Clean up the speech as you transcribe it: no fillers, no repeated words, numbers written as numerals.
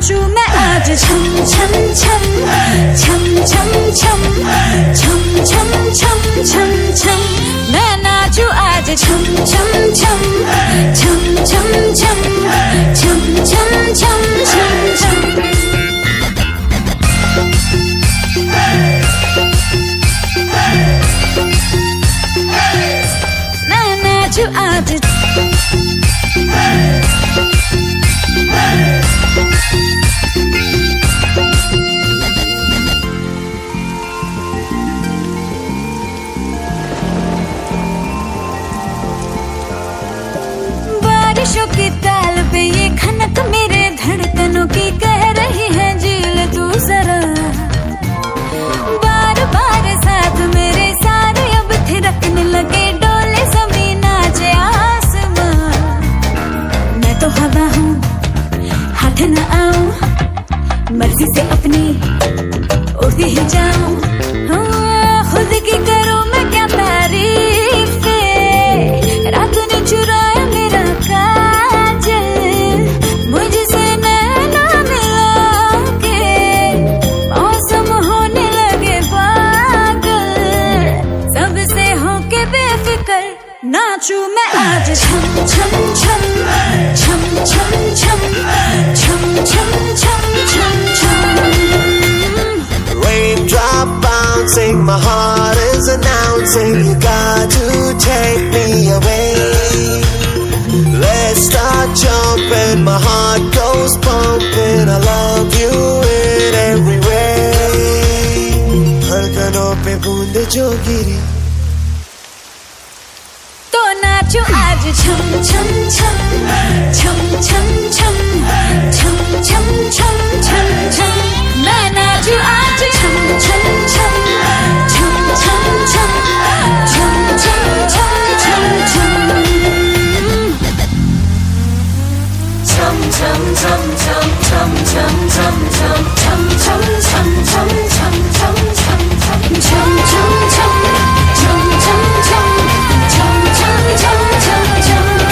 नाचू मैं आज छम छम छम छम छम छम छम छम छम छम छम मैं नाचू आज छम छम छम छम छम छम छम छम छम छम छम मैं नाचू आज बारिशों की ताल पे ये खनक मेरे धड़कनों की कह रही है झील तू जरा बार बार साथ मेरे सारे अब थिरकने लगे डोले जमीन नाचे आसमां मैं तो हवा हूँ हाथ न आऊं मर्जी से अपनी उड़ती ही जाऊं खुद की करूं मैं क्या तारीफ रात ने चुराया मेरा काजल मुझसे नैना मिला के मौसम होने लगे पागल सबसे होके बेफिक्र नाचू मैं आज छम छम छम छम छम छम छम छम छम छम छम Raindrop bouncing, my heart is announcing you got to take me away. Let's start jumping, my heart goes pumping. I love you in every way. धड़कनों पे बूंद जो गिरी तो नाचू आज छम छम